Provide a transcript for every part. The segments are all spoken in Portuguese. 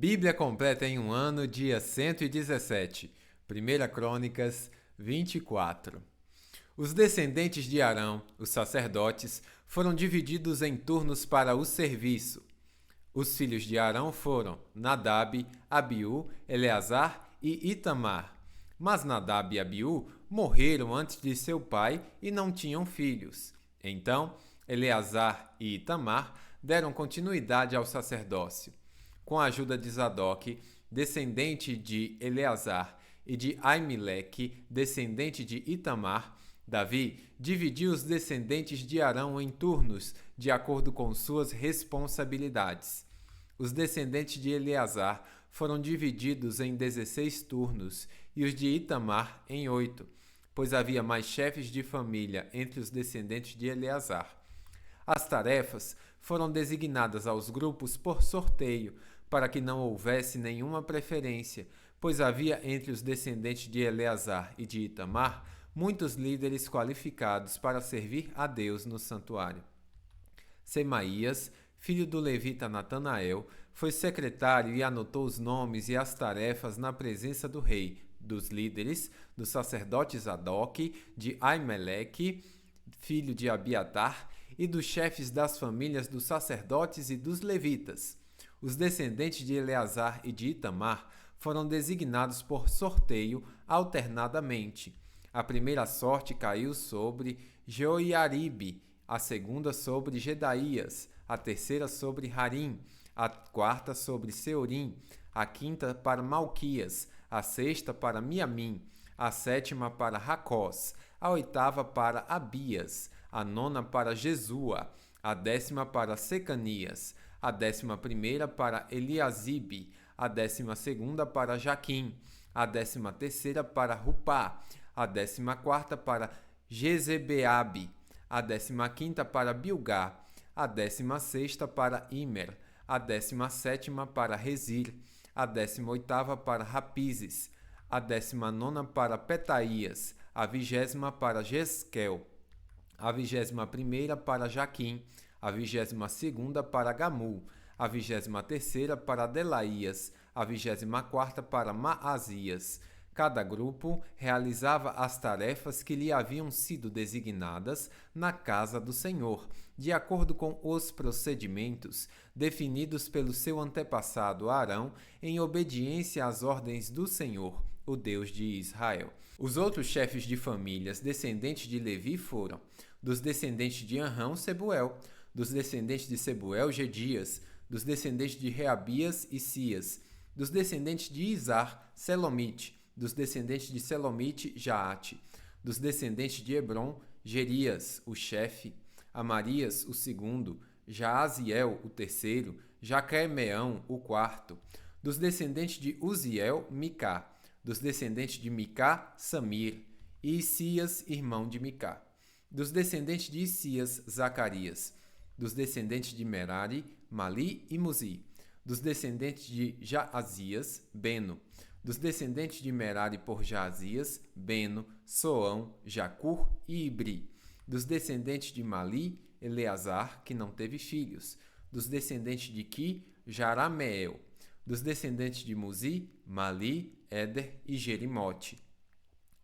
Bíblia completa em um ano, dia 117. 1 Crônicas 24. Os descendentes de Arão, os sacerdotes, foram divididos em turnos para o serviço. Os filhos de Arão foram Nadab, Abiú, Eleazar e Itamar. Mas Nadab e Abiú morreram antes de seu pai e não tinham filhos. Então, Eleazar e Itamar deram continuidade ao sacerdócio. Com a ajuda de Zadok, descendente de Eleazar, e de Aimeleque, descendente de Itamar, Davi dividiu os descendentes de Arão em turnos, de acordo com suas responsabilidades. Os descendentes de Eleazar foram divididos em 16 turnos e os de Itamar em 8, pois havia mais chefes de família entre os descendentes de Eleazar. As tarefas foram designadas aos grupos por sorteio, para que não houvesse nenhuma preferência, pois havia entre os descendentes de Eleazar e de Itamar muitos líderes qualificados para servir a Deus no santuário. Semaías, filho do levita Natanael, foi secretário e anotou os nomes e as tarefas na presença do rei, dos líderes, do sacerdote Zadok, de Aimeleque, filho de Abiatar, e dos chefes das famílias dos sacerdotes e dos levitas. Os descendentes de Eleazar e de Itamar foram designados por sorteio alternadamente. A primeira sorte caiu sobre Joiaribe, a segunda sobre Gedaías, a terceira sobre Harim, a quarta sobre Seorim, a quinta para Malquias, a sexta para Miamim, a sétima para Racós, a oitava para Abias, a nona para Jesua, a 10ª para Secanias, a 11ª para Eliasibe, a 12ª para Jaquim, a 13ª para Rupá, a 14ª para Jezebeabe, a 15ª para Bilgá, a 16ª para Imer, a 17ª para Rezir, a 18ª para Rapizes, a 19ª para Petaías, a 20ª para Jesquel, a 21ª para Jaquim, a 22ª para Gamul, a 23ª para Delaías, a 24ª para Maasias. Cada grupo realizava as tarefas que lhe haviam sido designadas na casa do Senhor, de acordo com os procedimentos definidos pelo seu antepassado Arão, em obediência às ordens do Senhor, o Deus de Israel. Os outros chefes de famílias descendentes de Levi foram: dos descendentes de Arão, Sebuel; dos descendentes de Sebuel, Gedias; dos descendentes de Reabias, Isias; dos descendentes de Izar, Selomite; dos descendentes de Selomite, Jaate; dos descendentes de Hebron, Gerias, o chefe; Amarias, o segundo; Jaaziel, o terceiro; Jaquemeão, o quarto; dos descendentes de Uziel, Micá; dos descendentes de Micá, Samir; e Isias, irmão de Micá; dos descendentes de Isias, Zacarias; dos descendentes de Merari, Mali e Muzi; dos descendentes de Jaazias, Beno; dos descendentes de Merari por Jaazias, Beno, Soão, Jacur e Ibri; dos descendentes de Mali, Eleazar, que não teve filhos; dos descendentes de Qui, Jarameel; dos descendentes de Muzi, Mali, Éder e Jerimote.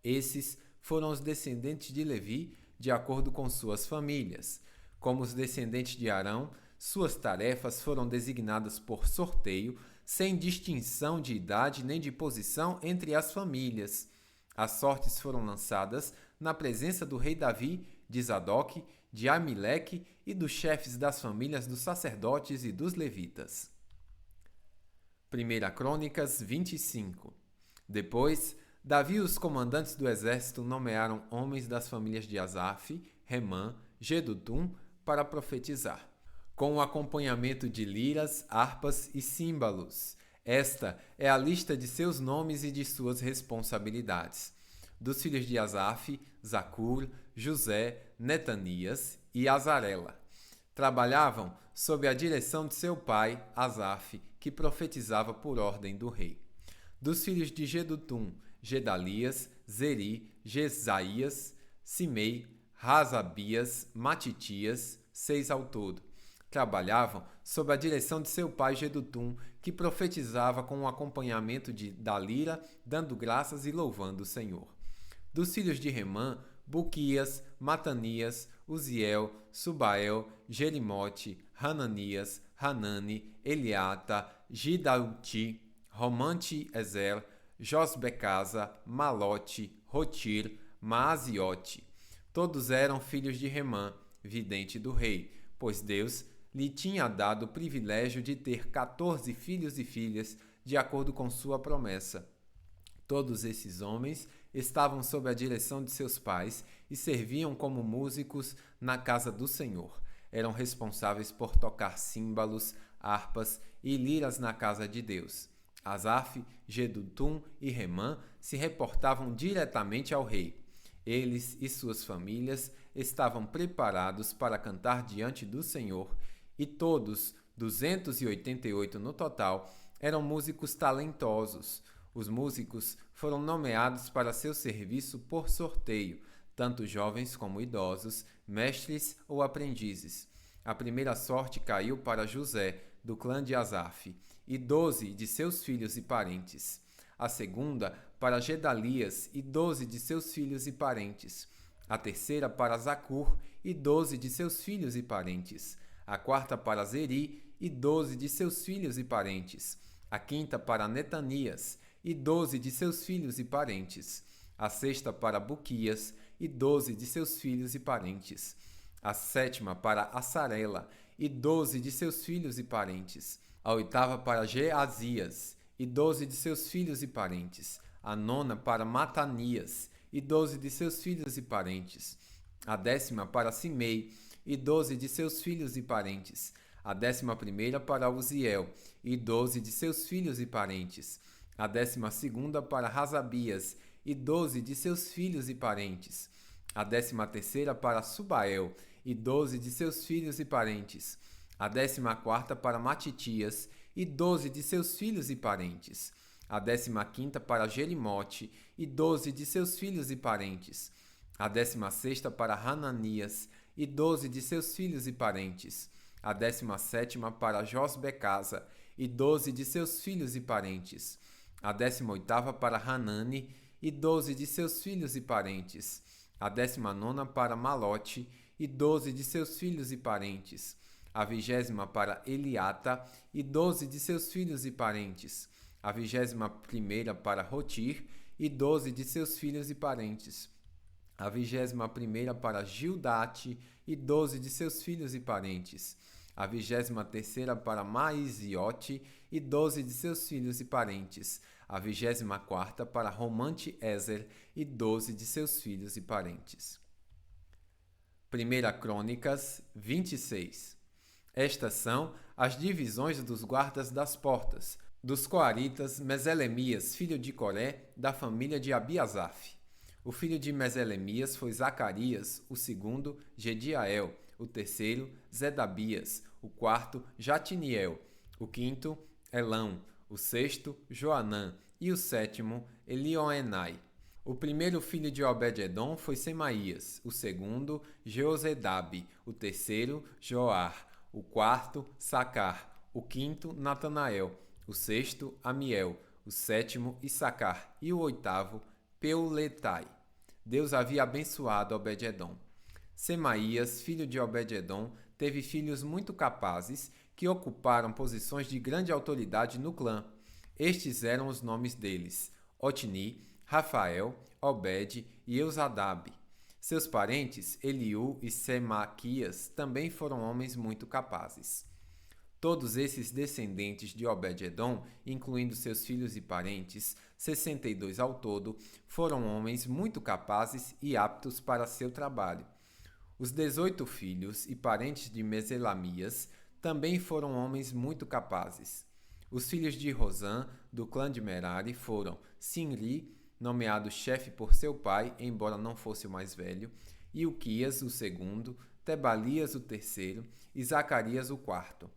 Esses foram os descendentes de Levi, de acordo com suas famílias. Como os descendentes de Arão, suas tarefas foram designadas por sorteio, sem distinção de idade nem de posição entre as famílias. As sortes foram lançadas na presença do rei Davi, de Zadok, de Amileque e dos chefes das famílias dos sacerdotes e dos levitas. 1 Crônicas 25. Depois, Davi e os comandantes do exército nomearam homens das famílias de Asaf, Remã, Gedutum para profetizar, com o acompanhamento de liras, harpas e címbalos. Esta é a lista de seus nomes e de suas responsabilidades. Dos filhos de Asaf, Zacur, José, Netanias e Azarela. Trabalhavam sob a direção de seu pai, Asaf, que profetizava por ordem do rei. Dos filhos de Gedutum, Gedalias, Zeri, Jesaías, Simei, Razabias, Matitias, 6 ao todo. Trabalhavam sob a direção de seu pai Gedutum, que profetizava com o acompanhamento da lira, dando graças e louvando o Senhor. Dos filhos de Remã, Buquias, Matanias, Uziel, Subael, Jerimote, Hananias, Hanani, Eliata, Gidalti, Romante Ezer, Josbecasa, Malote, Rotir, Maaziote. Todos eram filhos de Remã, vidente do rei, pois Deus lhe tinha dado o privilégio de ter 14 filhos e filhas, de acordo com sua promessa. Todos esses homens estavam sob a direção de seus pais e serviam como músicos na casa do Senhor. Eram responsáveis por tocar símbalos, harpas e liras na casa de Deus. Asaf, Gedutum e Remã se reportavam diretamente ao rei. Eles e suas famílias estavam preparados para cantar diante do Senhor, e todos, 288 no total, eram músicos talentosos. Os músicos foram nomeados para seu serviço por sorteio, tanto jovens como idosos, mestres ou aprendizes. A primeira sorte caiu para José, do clã de Asaf, e 12 de seus filhos e parentes. A segunda para Gedalias e 12 de seus filhos e parentes. A terceira para Zacur e 12 de seus filhos e parentes. A quarta para Zeri e 12 de seus filhos e parentes. A quinta para Netanias e 12 de seus filhos e parentes. A sexta para Buquias e 12 de seus filhos e parentes. A sétima para Assarela e 12 de seus filhos e parentes. A oitava para Geazias e 12 de seus filhos e parentes. A nona para Matanias e 12 de seus filhos e parentes. A décima para Simei e 12 de seus filhos e parentes. A 11ª para Uziel e 12 de seus filhos e parentes. A 12ª para Razabias e 12 de seus filhos e parentes. A 13ª para Subael e 12 de seus filhos e parentes. A 14ª para Matitias e 12 de seus filhos e parentes. A 15ª para Jerimote e 12 de seus filhos e parentes. A 16ª para Hananias e 12 de seus filhos e parentes. A 17ª para Josbecasa e 12 de seus filhos e parentes. A 18ª para Hanani e 12 de seus filhos e parentes. A 19ª para Malote e 12 de seus filhos e parentes. A 20ª para Eliata e 12 de seus filhos e parentes. A 21ª para Rotir e 12 de seus filhos e parentes. A 21ª para Gildate e 12 de seus filhos e parentes. A 23ª para Maiziote e 12 de seus filhos e parentes. A 24ª para Romante Ezer e 12 de seus filhos e parentes. 1 Crônicas 26. Estas são as divisões dos guardas das portas, dos coaritas, Meselemias, filho de Coré, da família de Abiasaf. O filho de Meselemias foi Zacarias, o segundo, Gediael, o terceiro, Zedabias, o quarto, Jatiniel, o quinto, Elão, o sexto, Joanã, e o sétimo, Elioenai. O primeiro filho de Obed-edom foi Semaías, o segundo, Jeozedabe, o terceiro, Joar, o quarto, Sacar, o quinto, Natanael, o sexto, Amiel, o sétimo, Issacar e o oitavo, Peuletai. Deus havia abençoado Obed-edom. Semaías, filho de Obed-edom, teve filhos muito capazes que ocuparam posições de grande autoridade no clã. Estes eram os nomes deles: Otni, Rafael, Obed e Eusadabe. Seus parentes, Eliú e Semaquias, também foram homens muito capazes. Todos esses descendentes de Obed-edom, incluindo seus filhos e parentes, 62 ao todo, foram homens muito capazes e aptos para seu trabalho. Os 18 filhos e parentes de Meselamias também foram homens muito capazes. Os filhos de Rosã, do clã de Merari, foram Sinri, nomeado chefe por seu pai, embora não fosse o mais velho, Ilquias, o segundo, Tebalias, o terceiro, e Zacarias, o quarto.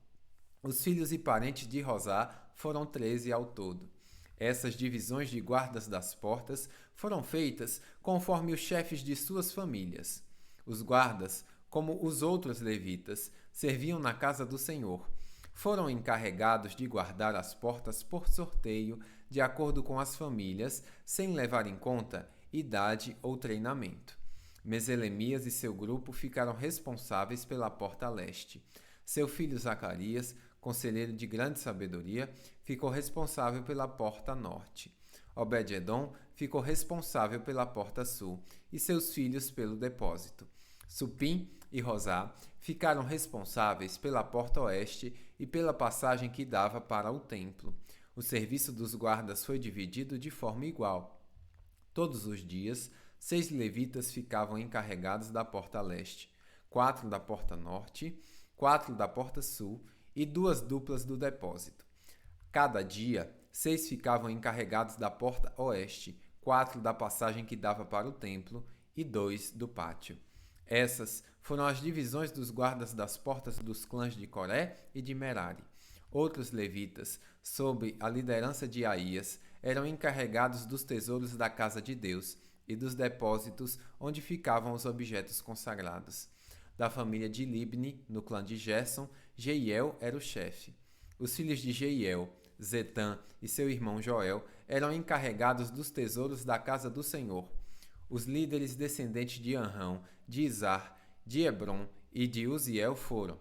Os filhos e parentes de Rosá foram 13 ao todo. Essas divisões de guardas das portas foram feitas conforme os chefes de suas famílias. Os guardas, como os outros levitas, serviam na casa do Senhor. Foram encarregados de guardar as portas por sorteio, de acordo com as famílias, sem levar em conta idade ou treinamento. Meselemias e seu grupo ficaram responsáveis pela porta leste. Seu filho Zacarias, conselheiro de grande sabedoria, ficou responsável pela porta norte. Obed-edom ficou responsável pela porta sul e seus filhos pelo depósito. Supim e Rosá ficaram responsáveis pela porta oeste e pela passagem que dava para o templo. O serviço dos guardas foi dividido de forma igual. Todos os dias, 6 levitas ficavam encarregados da porta leste, 4 da porta norte, 4 da porta sul e 2 duplas do depósito. Cada dia, 6 ficavam encarregados da porta oeste, 4 da passagem que dava para o templo e 2 do pátio. Essas foram as divisões dos guardas das portas dos clãs de Coré e de Merari. Outros levitas, sob a liderança de Aías, eram encarregados dos tesouros da casa de Deus e dos depósitos onde ficavam os objetos consagrados. Da família de Libni, no clã de Gerson, Jeiel era o chefe. Os filhos de Jeiel, Zetã e seu irmão Joel, eram encarregados dos tesouros da casa do Senhor. Os líderes descendentes de Anrão, de Izar, de Hebron e de Uziel foram: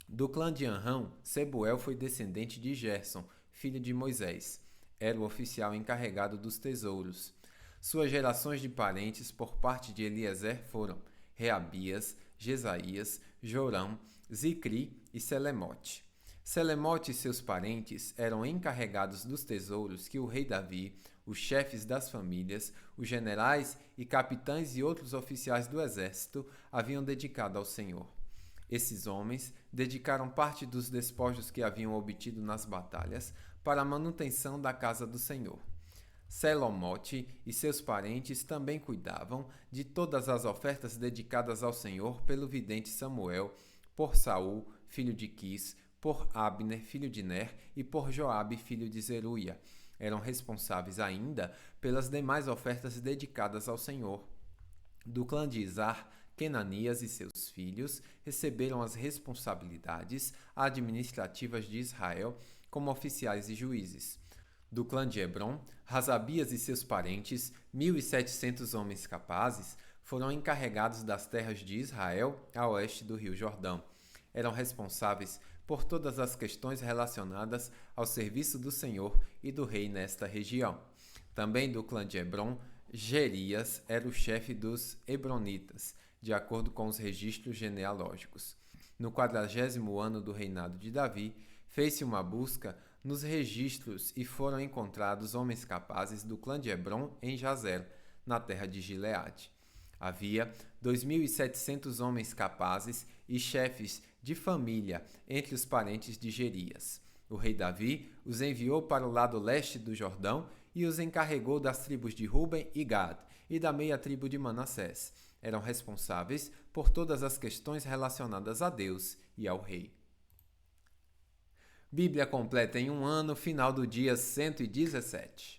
do clã de Anrão, Sebuel foi descendente de Gerson, filho de Moisés. Era o oficial encarregado dos tesouros. Suas gerações de parentes por parte de Eliezer foram Reabias, Jesaías, Jorão, Zicri e Selemote. Selemote e seus parentes eram encarregados dos tesouros que o rei Davi, os chefes das famílias, os generais e capitães e outros oficiais do exército haviam dedicado ao Senhor. Esses homens dedicaram parte dos despojos que haviam obtido nas batalhas para a manutenção da casa do Senhor. Selomote e seus parentes também cuidavam de todas as ofertas dedicadas ao Senhor pelo vidente Samuel, por Saul, filho de Quis, por Abner, filho de Ner, e por Joabe, filho de Zeruia. Eram responsáveis ainda pelas demais ofertas dedicadas ao Senhor. Do clã de Izar, Quenanias e seus filhos receberam as responsabilidades administrativas de Israel como oficiais e juízes. Do clã de Hebron, Razabias e seus parentes, 1.700 homens capazes, foram encarregados das terras de Israel a oeste do rio Jordão. Eram responsáveis por todas as questões relacionadas ao serviço do Senhor e do rei nesta região. Também do clã de Hebron, Gerias era o chefe dos Hebronitas, de acordo com os registros genealógicos. No 40º ano do reinado de Davi, fez-se uma busca nos registros e foram encontrados homens capazes do clã de Hebron em Jazer, na terra de Gileade. Havia 2.700 homens capazes e chefes de família entre os parentes de Gerias. O rei Davi os enviou para o lado leste do Jordão e os encarregou das tribos de Ruben e Gad e da meia tribo de Manassés. Eram responsáveis por todas as questões relacionadas a Deus e ao rei. Bíblia completa em um ano, final do dia 117.